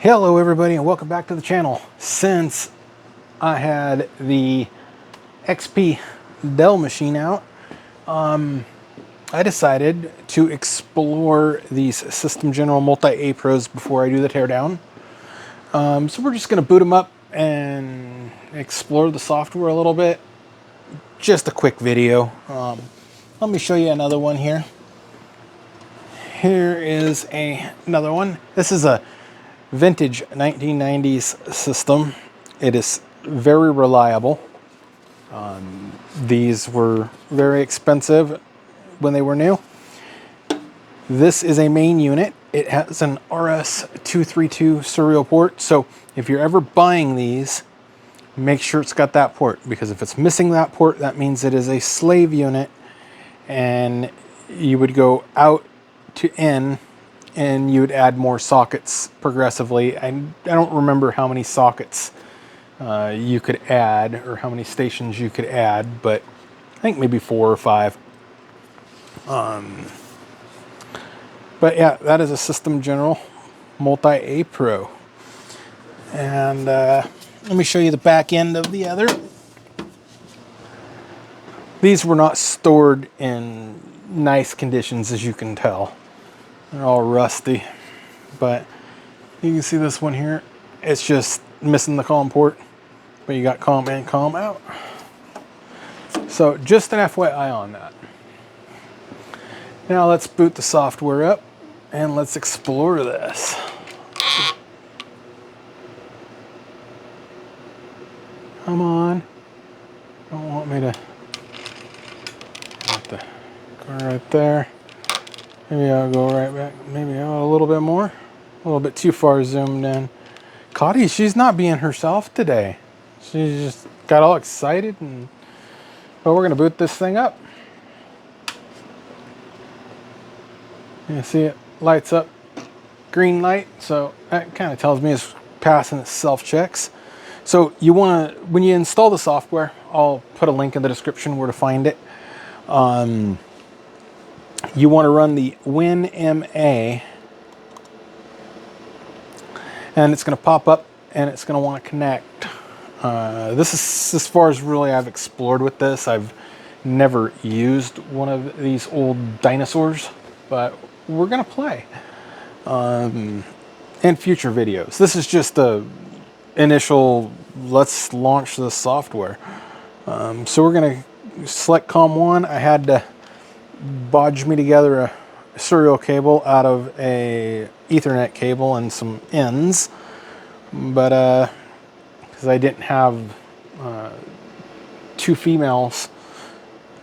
Hello everybody and welcome back to the channel. Since I had the XP Dell machine out, I decided to explore these System General Multi-Apros before I do the teardown. So we're just going to boot them up and explore the software a little bit. Just a quick video. Let me show you another one here. Here is another one. This is a vintage 1990s system. It is very reliable. These were very expensive when they were new. This is a main unit. It has an RS-232 serial port, so if you're ever buying these, make sure it's got that port, because if it's missing that port, that means it is a slave unit, and you would go out to in and you would add more sockets progressively. I don't remember how many sockets you could add or how many stations you could add, but I think maybe 4 or 5. But yeah, that is a System General Multi-Apro. And let me show you the back end of the other. These were not stored in nice conditions, as you can tell. They're all rusty, but you can see this one here. It's just missing the COM port, but you got COM in, COM out. So just an FYI on that. Now let's boot the software up and let's explore this. Come on. Don't want me to have to go right there. Maybe I'll go right back. Maybe a little bit more. A little bit too far zoomed in. Cotty, she's not being herself today. She just got all excited, and but we're gonna boot this thing up. You see it lights up green light, so that kind of tells me it's passing its self checks. So you want to, when you install the software, I'll put a link in the description where to find it. You want to run the WinMA, and it's going to pop up and it's going to want to connect. This is as far as really I've explored with this. I've never used one of these old dinosaurs, but we're going to play in future videos. This is just the initial, let's launch this software. So we're going to select COM1. I had to bodge me together a serial cable out of a Ethernet cable and some ends, but because I didn't have 2 females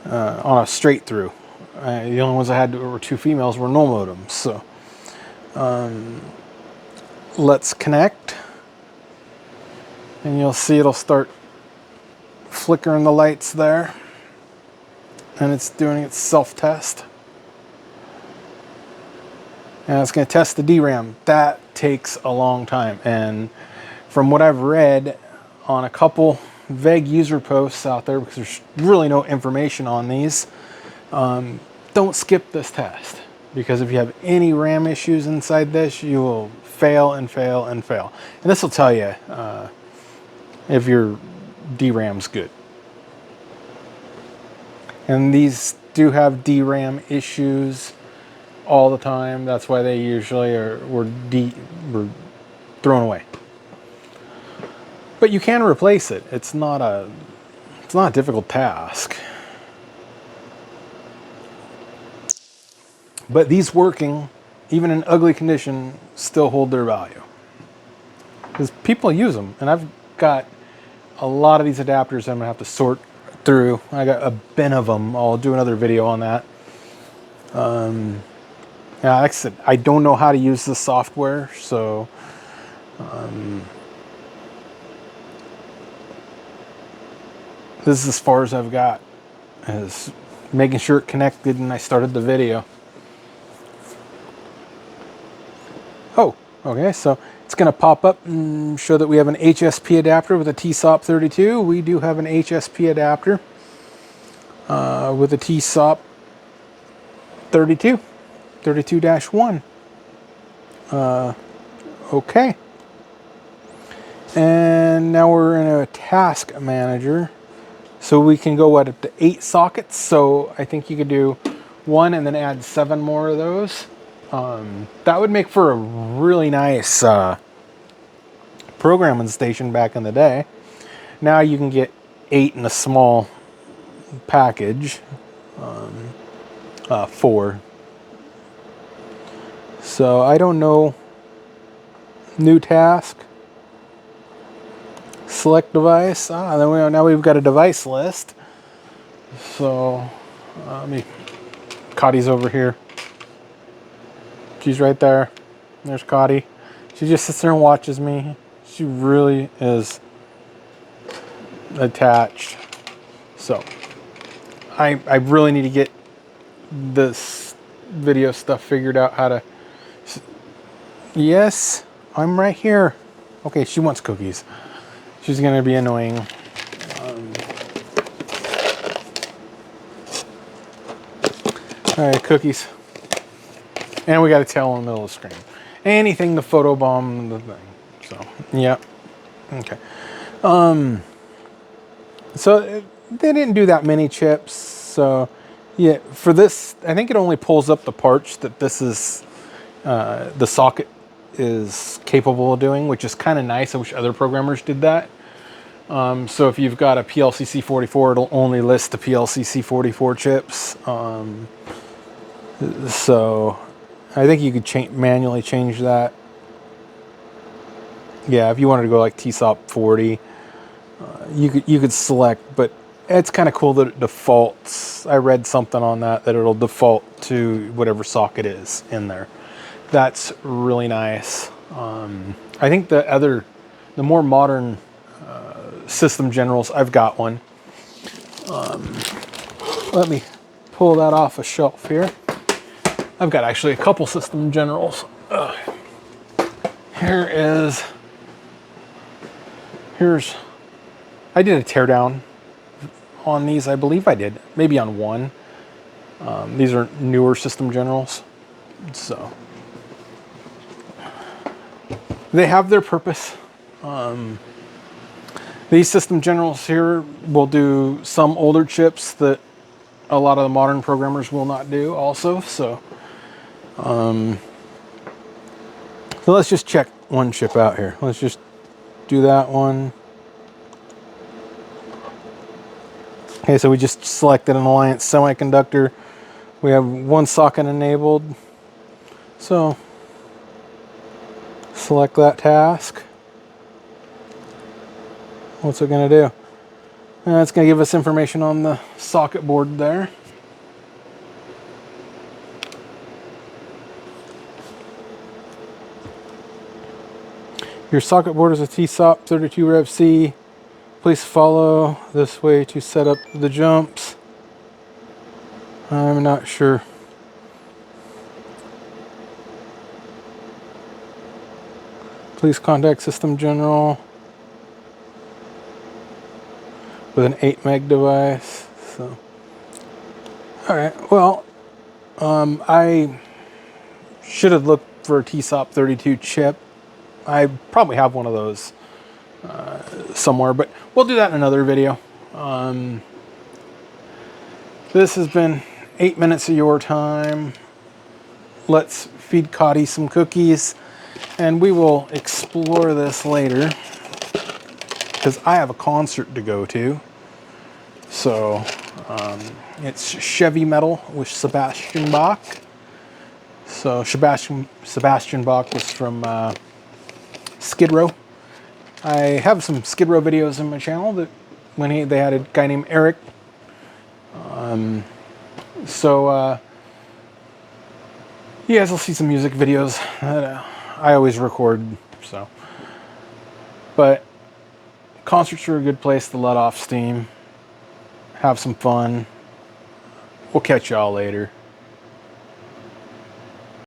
on a straight through. The only ones I had were 2 females were null modems. So let's connect, and you'll see it'll start flickering the lights there. And it's doing its self-test. And it's going to test the DRAM. That takes a long time. And from what I've read on a couple vague user posts out there, because there's really no information on these, don't skip this test. Because if you have any RAM issues inside this, you will fail and fail and fail. And this will tell you if your DRAM's good. And these do have DRAM issues all the time. That's why they usually were thrown away. But you can replace it. It's not a difficult task. But these working, even in ugly condition, still hold their value. Because people use them. And I've got a lot of these adapters I'm going to have to sort through. I got a bin of them. I'll do another video on that. Yeah, like I said, I don't know how to use the software, so this is as far as I've got, is making sure it connected, and I started the video. Oh, okay, so it's going to pop up and show that we have an HSP adapter with a TSOP32. We do have an HSP adapter with a TSOP32, 32-1. Okay, And now we're in a task manager. So we can go up to 8 sockets. So I think you could do 1 and then add 7 more of those. That would make for a really nice programming station back in the day. Now you can get 8 in a small package. 4. So I don't know. New task. Select device. Now we've got a device list. So Cotty's over here. She's right there. There's Cotty. She just sits there and watches me. She really is attached. So I really need to get this video stuff figured out how to. Yes, I'm right here. Okay, she wants cookies. She's gonna be annoying. All right, cookies. And we got a tail in the middle of the screen. Anything to photobomb the thing. So, yeah. Okay. So they didn't do that many chips. So, yeah, for this, I think it only pulls up the parts that this is, the socket is capable of doing, which is kind of nice. I wish other programmers did that. So if you've got a PLCC44, it'll only list the PLCC44 chips. So I think you could manually change that. Yeah, if you wanted to go like TSOP 40, you could select, but it's kind of cool that it defaults. I read something on that it'll default to whatever socket is in there. That's really nice. I think the more modern system generals, I've got one. Let me pull that off a shelf here. I've got actually a couple system generals. Here's, I did a teardown on these, I believe I did. Maybe on one. These are newer system generals. So they have their purpose. These system generals here will do some older chips that a lot of the modern programmers will not do also. So, so let's just check one chip out here. Let's just do that one. Okay, so we just selected an Alliance semiconductor. We have one socket enabled. So select that task. What's it going to do? It's going to give us information on the socket board there. Your socket board is a TSOP 32 Rev C. Please follow this way to set up the jumps. I'm not sure. Please contact System General with an 8 meg device. So, all right. Well, I should have looked for a TSOP 32 chip. I probably have one of those somewhere, but we'll do that in another video. This has been 8 minutes of your time. Let's feed Cotty some cookies, and we will explore this later because I have a concert to go to. So it's Chevy Metal with Sebastian Bach. So Sebastian Bach was from Skid Row. I have some Skid Row videos on my channel that when they had a guy named Eric. You guys will see some music videos that I always record. So, but concerts are a good place to let off steam, have some fun. We'll catch y'all later.